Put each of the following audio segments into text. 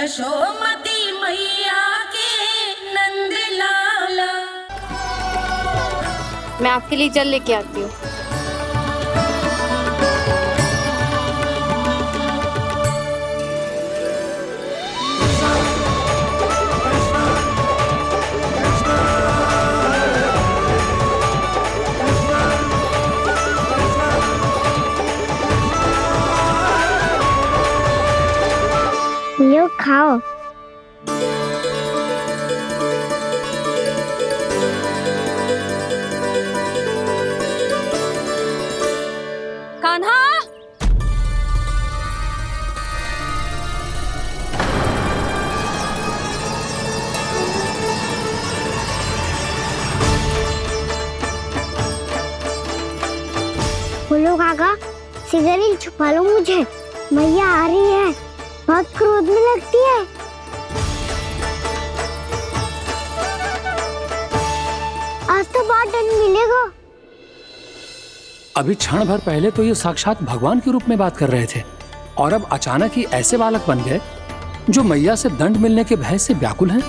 यशोमती मैया के नंद लाला। मैं आपके लिए जल लेके आती हूँ। यो खाओ। कान्हा, बोलो काका, सिगरेट छुपा लो मुझे, मैया आ रही है, बहुत क्रोध में लगती है। आज तो बहुत दंड मिलेगा। अभी क्षण भर पहले तो ये साक्षात भगवान के रूप में बात कर रहे थे और अब अचानक ही ऐसे बालक बन गए जो मैया से दंड मिलने के भय से व्याकुल हैं।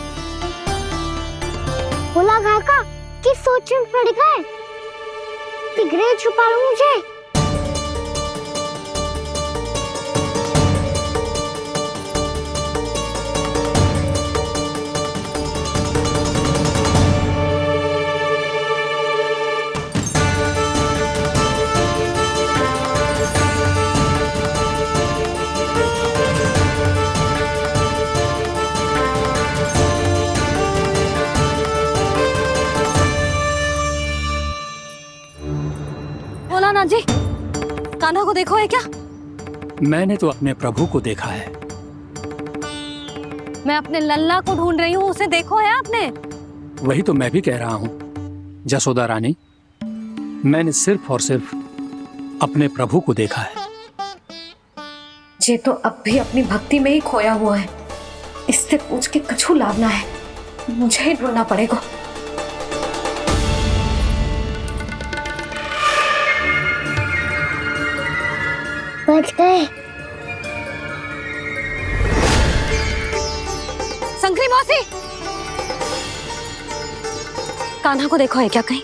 बोला काका, किस सोच में पड़ गए? सिगरेट छुपा लो मुझे। बोला ना जी, कान्हा को देखो है क्या? मैंने तो अपने प्रभु को देखा है। मैं अपने लल्ला को ढूंढ रही हूँ, उसे देखो है आपने? वही तो मैं भी कह रहा हूँ जसोदा रानी, मैंने सिर्फ और सिर्फ अपने प्रभु को देखा है। ये तो अब भी अपनी भक्ति में ही खोया हुआ है, इससे पूछ के कछु लाभ ना है, मुझे ही ढूंढना पड़ेगा। बच गए। शंकरी मौसी, कान्हा को देखो है क्या कहीं?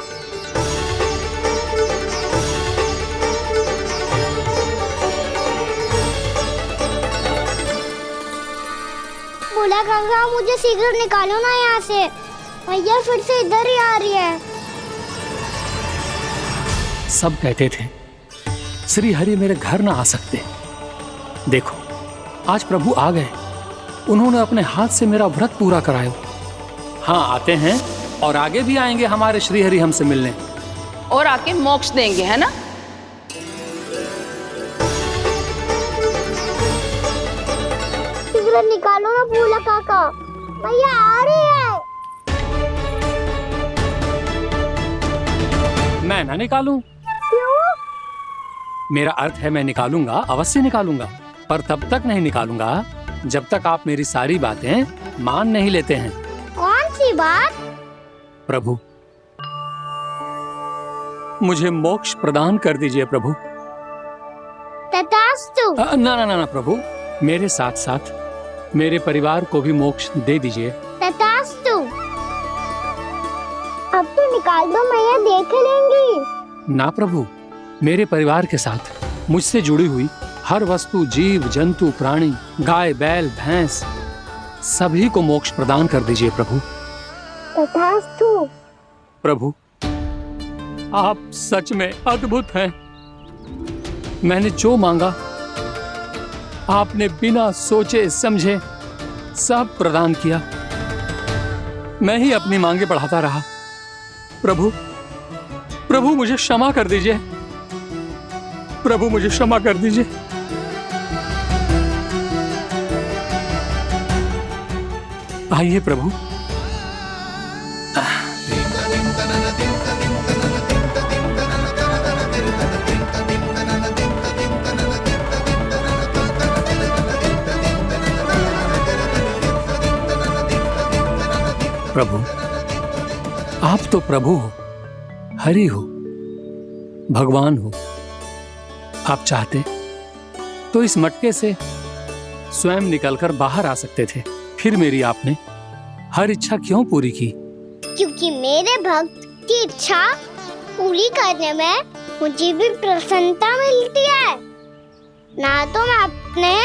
बोला काका, मुझे सिगरेट निकालो ना यहाँ से, मैया फिर से इधर ही आ रही है। सब कहते थे श्री हरि मेरे घर ना आ सकते। देखो आज प्रभु आ गए, उन्होंने अपने हाथ से मेरा व्रत पूरा कराया। हाँ आते हैं और आगे भी आएंगे हमारे श्री हरि हमसे मिलने और आके मोक्ष देंगे, है ना? सिगरेट निकालो ना बोला काका, मैया आ रही है। मैं ना निकालूं? क्यों? मेरा अर्थ है मैं निकालूंगा, अवश्य निकालूंगा, पर तब तक नहीं निकालूंगा जब तक आप मेरी सारी बातें मान नहीं लेते हैं। कौन सी बात? प्रभु, मुझे मोक्ष प्रदान कर दीजिए प्रभु। तथास्तु। ना ना ना प्रभु, मेरे साथ साथ मेरे परिवार को भी मोक्ष दे दीजिए। तथास्तु। अब तो निकाल दो, मैया देख लेंगी। ना प्रभु, मेरे परिवार के साथ मुझसे जुड़ी हुई हर वस्तु, जीव जंतु, प्राणी, गाय बैल भैंस, सभी को मोक्ष प्रदान कर दीजिए प्रभु। तथास्तु। प्रभु, आप सच में अद्भुत हैं। मैंने जो मांगा आपने बिना सोचे समझे सब प्रदान किया। मैं ही अपनी मांगे बढ़ाता रहा। प्रभु, प्रभु मुझे क्षमा कर दीजिए। प्रभु मुझे क्षमा कर दीजिए। आइए प्रभु। प्रभु, आप तो प्रभु हो, हरि हो, भगवान हो। आप चाहते तो इस मटके से स्वयं निकलकर बाहर आ सकते थे, फिर मेरी आपने हर इच्छा क्यों पूरी की? क्योंकि मेरे भक्त की इच्छा पूरी करने में मुझे भी प्रसन्नता मिलती है। ना तो मैं अपने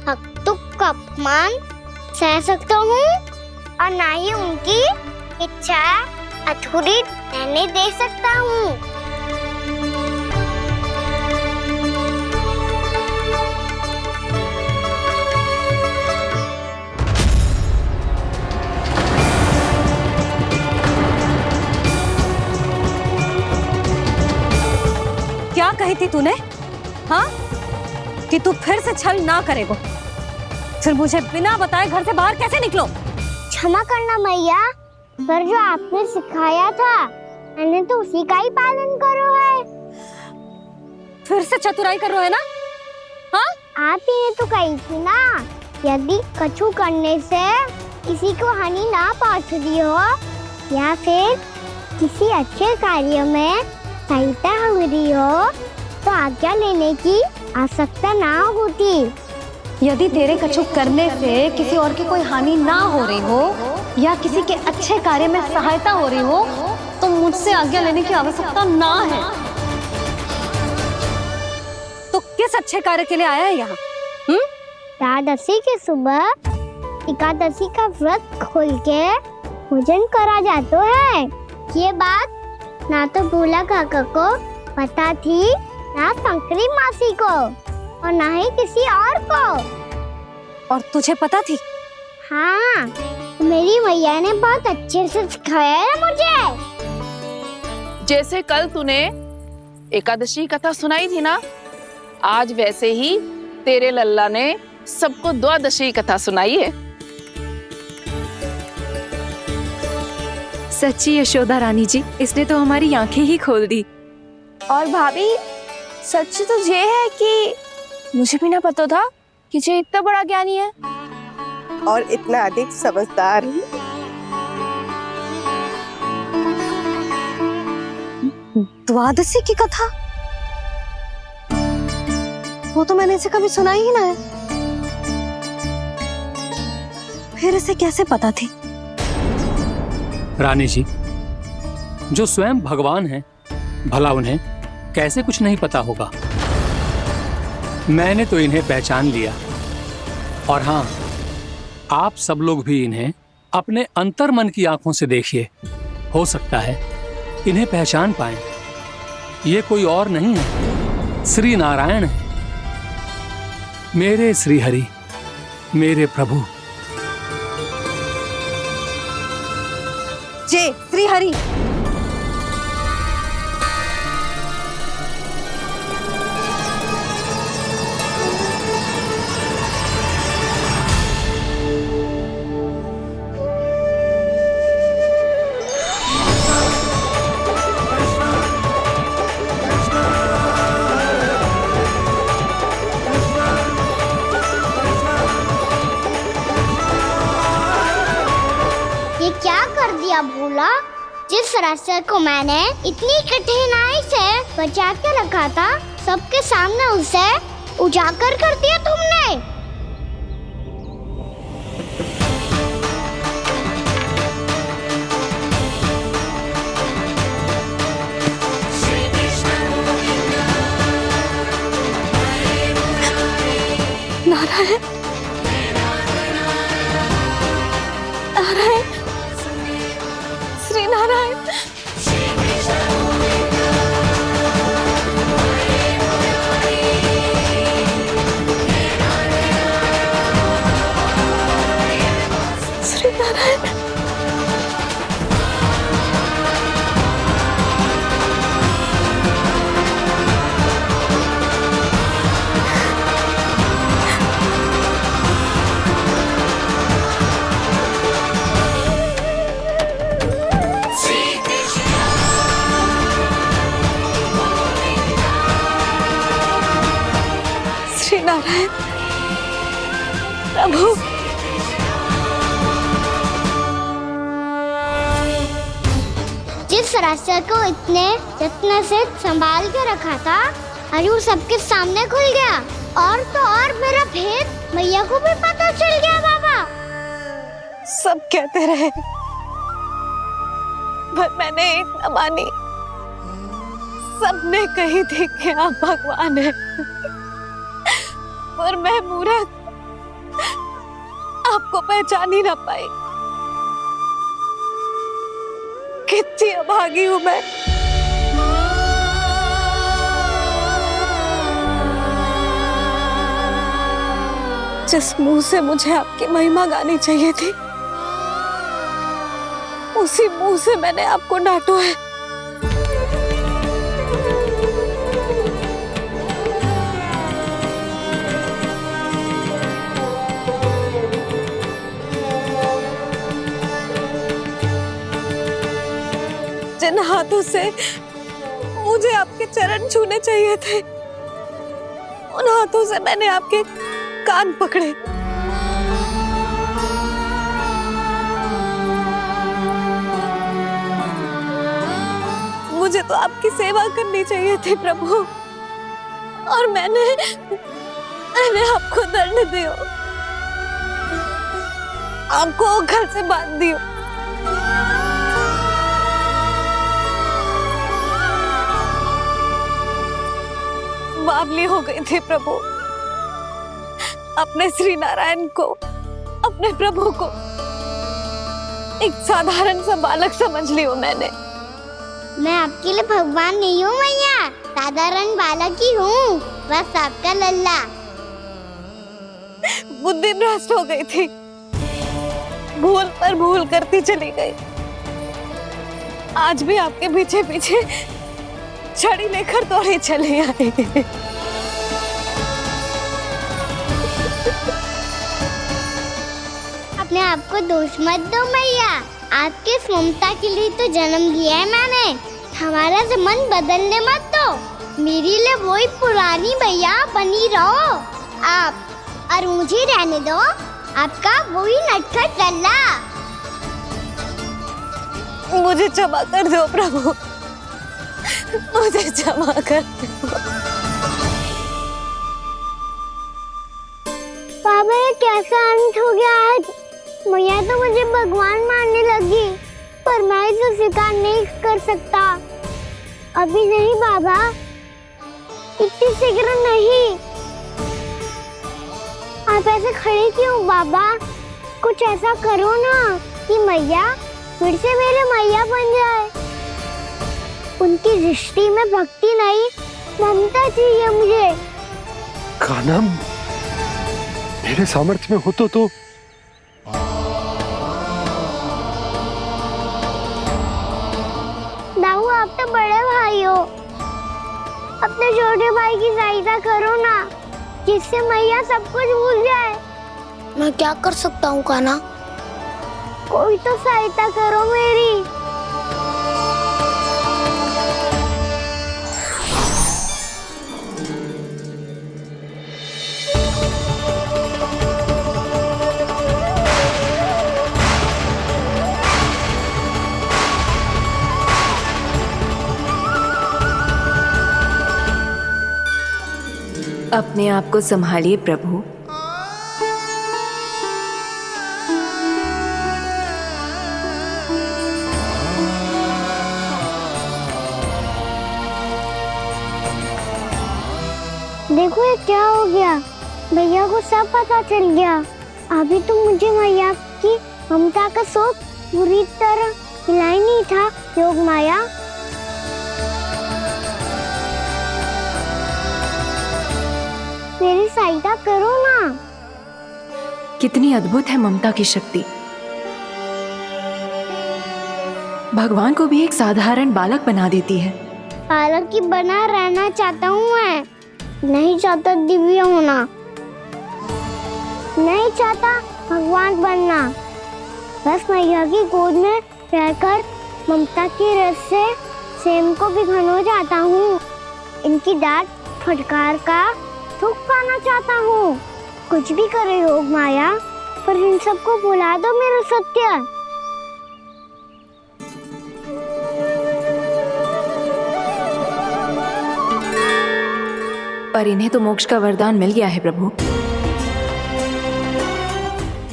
भक्तों का अपमान सह सकता हूँ और ना ही उनकी इच्छा अधूरी रहने दे सकता हूँ। क्या कही थी तूने? हाँ, कि तू फिर से छल ना करेगा। फिर मुझे बिना बताए घर से बाहर कैसे निकलो? क्षमा करना मैया, पर जो आपने सिखाया था मैंने तो उसी का ही पालन करो है। फिर से चतुराई कर रहे हो है ना? हाँ, आप ही ने तो कही थी ना, यदि कछु करने से किसी को हानि ना पहुंचती हो या फिर किसी अच्छे कार्य में सहायता हो रही हो तो आज्ञा लेने की आवश्यकता ना होती। यदि तेरे कछु करने से किसी और की कोई हानि ना हो रही हो या किसी के अच्छे कार्य में सहायता हो रही हो तो मुझसे आज्ञा लेने की आवश्यकता ना है। तो किस अच्छे कार्य के लिए आया है यहाँ? एकादशी के सुबह एकादशी का व्रत खोल के भोजन करा जाता है। ये बात ना तो भोला काका को पता थी, ना शंकरी मासी को और ना ही किसी और को। और तुझे पता थी? हाँ, मेरी मैया ने बहुत अच्छे से सिखाया है मुझे। जैसे कल तूने एकादशी कथा सुनाई थी ना, आज वैसे ही तेरे लल्ला ने सबको द्वादशी कथा सुनाई है। सच्ची यशोदा रानी जी, इसने तो हमारी आंखें ही खोल दी। और भाभी, सच तो ये है कि मुझे भी ना पता था कि ये इतना बड़ा ज्ञानी है और इतना अधिक समझदार। द्वादशी की कथा? वो तो मैंने इसे कभी सुना ही ना है। फिर इसे कैसे पता थी? रानी जी, जो स्वयं भगवान हैं, भला उन्हें कैसे कुछ नहीं पता होगा? मैंने तो इन्हें पहचान लिया। और हाँ, आप सब लोग भी इन्हें अपने अंतर्मन की आंखों से देखिए, हो सकता है इन्हें पहचान पाएं। ये कोई और नहीं है, श्री नारायण है, मेरे श्री हरि, मेरे प्रभु। जय श्री हरि। ये क्या कर दिया भोला? जिस रास्ते को मैंने इतनी कठिनाई से बचा के रखा था, सबके सामने उसे उजागर कर दिया तुमने। नारायण, नारायण, श्री नारायण। श्री नारायण। श्री नारायण प्रभु। जिस रास्ते को इतने जत्न से संभाल के रखा था, आज वो सबके सामने खुल गया। और तो और मेरा भेद मैया को भी पता चल गया बाबा? सब कहते रहे पर मैंने एक न मानी। सबने कही थी कि आप भगवान हैं, पर मैं मूर्ख आपको पहचान ही ना पाई। कितनी अभागी हूं मैं। जिस मुंह से मुझे आपकी महिमा गानी चाहिए थी, उसी मुंह से मैंने आपको डांटा है। जिन हाथों से मुझे आपके चरण छूने चाहिए थे, उन हाथों से मैंने आपके कान पकड़े। मुझे तो आपकी सेवा करनी चाहिए थी प्रभु, और मैंने आपको दंड दियो, आपको घर से बांध दियो। बावली हो गई थी प्रभु। अपने श्री नारायण को, अपने प्रभु को एक साधारण सा बालक समझ लियो मैंने। मैं आपके लिए भगवान नहीं हूँ मैया, साधारण बालक ही हूँ, बस आपका लल्ला। बुद्धि भ्रष्ट हो गई थी, भूल पर भूल करती चली गई। आज भी आपके पीछे पीछे छड़ी लेकर दौड़े चले आए। अपने आप को दोष मत दो मैया, आपके इस ममता के लिए तो जन्म लिया है मैंने। हमारा मन बदलने मत दो, मेरे लिए वही पुरानी मैया बनी रहो आप, और मुझे रहने दो आपका वही नटखट लल्ला। मुझे क्षमा कर दो प्रभु, मुझे क्षमा कर दो। बाबा ये कैसा अंत हो गया आज? मैया तो मुझे भगवान मानने लगी, पर मैं इसे स्वीकार नहीं कर सकता। अभी नहीं बाबा, इतनी शीघ्र नहीं। आप ऐसे खड़े क्यों बाबा? कुछ ऐसा करो ना कि मैया फिर से मेरे मैया बन जाए। उनकी दृष्टि में भक्ति नहीं, ममता चाहिए मुझे। कान्हा, मेरे सामर्थ्य में हो तो दाऊ, आप तो बड़े भाई हो, अपने छोटे भाई की सहायता करो ना, जिससे मैया सब कुछ भूल जाए। मैं क्या कर सकता हूँ कान्हा? कोई तो सहायता करो मेरी। अपने आप को संभालिए प्रभु। देखो ये क्या हो गया, भैया को सब पता चल गया। अभी तो मुझे मैया की ममता का शौक बुरी तरह हिला ही नहीं था। योग माया, मेरी सहायता करो ना। कितनी अद्भुत है ममता की शक्ति। भगवान को भी एक साधारण बालक बना देती है। बालक की बना रहना चाहता हूँ मैं, नहीं चाहता दिव्य होना, नहीं चाहता भगवान बनना। बस मैया की गोद में रहकर ममता की रस से सेम को भी घनो चाहता हूँ। इनकी डांट फटकार का सुख पाना चाहता हूँ। कुछ भी करे योग माया, पर इन सबको भुला दो मेरा सत्य। पर इन्हें तो मोक्ष का वरदान मिल गया है प्रभु।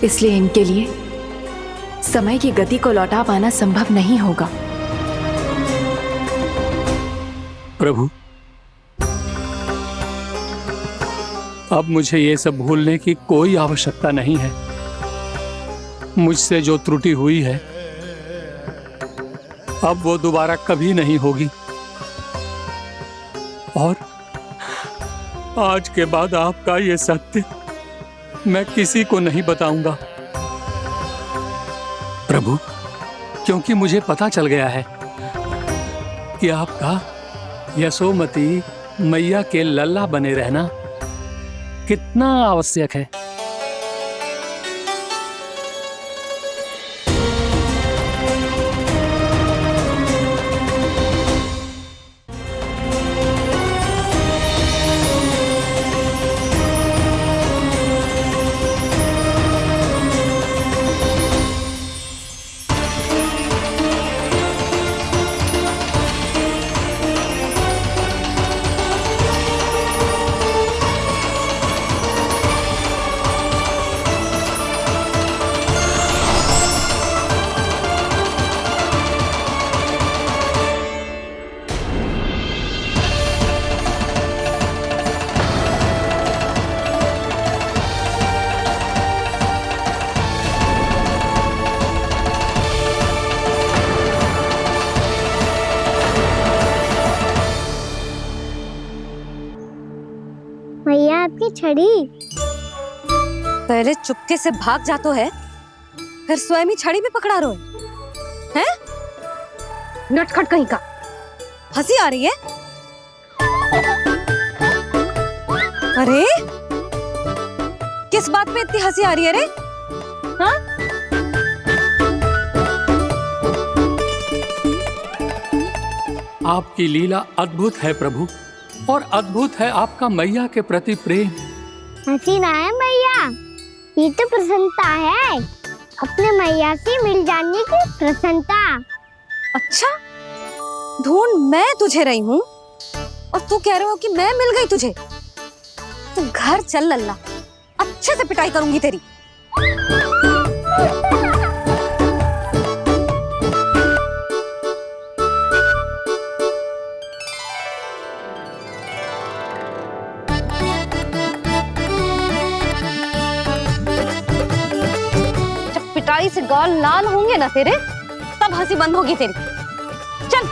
इसलिए इनके लिए समय की गति को लौटा पाना संभव नहीं होगा। प्रभु, अब मुझे ये सब भूलने की कोई आवश्यकता नहीं है। मुझसे जो त्रुटि हुई है अब वो दोबारा कभी नहीं होगी, और आज के बाद आपका ये सत्य मैं किसी को नहीं बताऊंगा प्रभु, क्योंकि मुझे पता चल गया है कि आपका यशोमती मैया के लल्ला बने रहना कितना आवश्यक है। भैया आपकी छड़ी। पहले चुपके से भाग जातो है, फिर स्वयं ही छड़ी भी पकड़ा रो है? नटखट कहीं का। हंसी आ रही है? अरे किस बात पे इतनी हंसी आ रही है रे? हाँ? आपकी लीला अद्भुत है प्रभु, और अद्भुत है आपका मैया के प्रति प्रेम। हंसी ना है मैया, ये तो प्रसन्नता है, अपने मैया से मिल जाने की प्रसन्नता। अच्छा, ढूंढ मैं तुझे रही हूँ और तू कह रहे हो कि मैं मिल गई तुझे। तू घर चल लल्ला, अच्छे से पिटाई करूंगी तेरी। पिटाई से गाल लाल होंगे ना तेरे, तब हंसी बंद होगी तेरी। चल।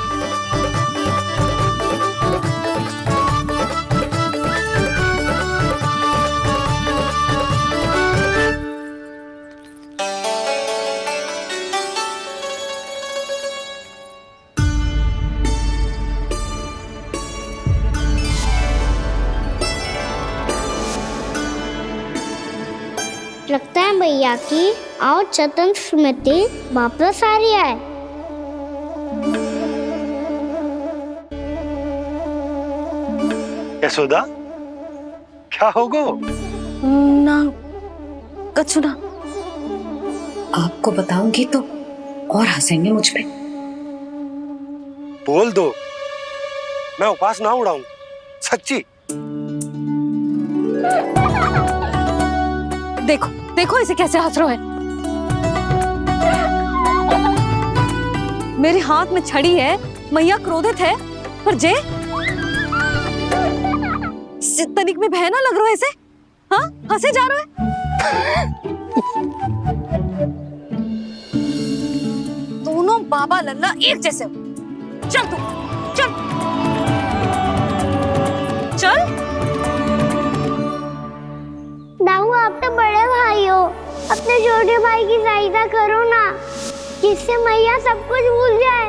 लगता है भैया की और चतन स्मृति वापस आ रही है। यशोदा, क्या होगो? ना कछु ना। आपको बताऊंगी तो और हंसेंगे मुझ पे। बोल दो, मैं उपास ना उड़ाऊं, सच्ची। देखो देखो इसे कैसे हंस रहा है। मेरे हाथ में छड़ी है, मैया क्रोधित है, पर जे तनिक में भय ना लग रहा है इसे? हाँ, हंसे जा रहा है। दोनों बाबा लल्ला एक जैसे हो। चल तू, चल चल। दाऊ, आप तो बड़े भाई हो, अपने छोटे भाई की सहायता करो ना, जिससे मैया सब कुछ भूल जाए।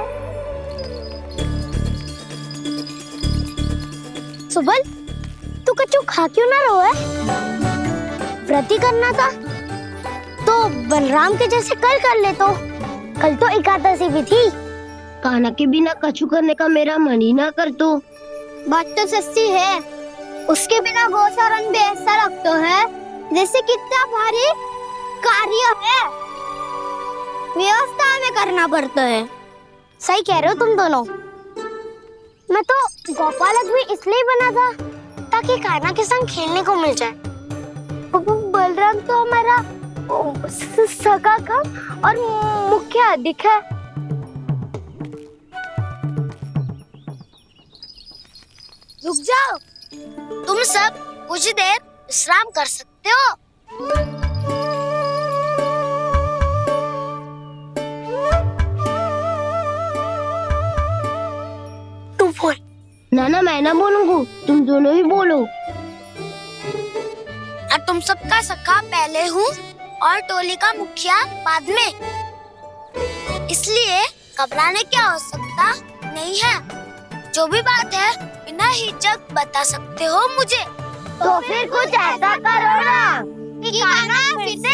सुबल, तू कछु खा क्यों ना रहो है? व्रती करना था तो बलराम के जैसे कल कर ले तो। कल तो एकादशी भी थी। कान्हा के बिना कछु करने का मेरा मन ही ना कर तो। बात तो सच्ची है, उसके बिना गोचारण भी ऐसा लगता है जैसे कितना भारी कार्य है, व्यवस्था में करना पड़ता है। सही कह रहे हो तुम दोनों। मैं तो गोपालक भी इसलिए बना था ताकि कान्हा के संग खेलने को मिल जाए। बलराम तो हमारा सका कम और मुख्य अधिक है। रुक जाओ, तुम सब कुछ देर विश्राम कर सकते हो। तू बोल। ना मैं ना बोलूंगा, तुम दोनों ही बोलो। और तुम सबका सखा पहले हूँ और टोली का मुखिया बाद में, इसलिए घबराने की आवश्यकता नहीं है। जो भी बात है बिना हिचक बता सकते हो मुझे। तो फिर कुछ ऐसा करो ना कि खाना फिर से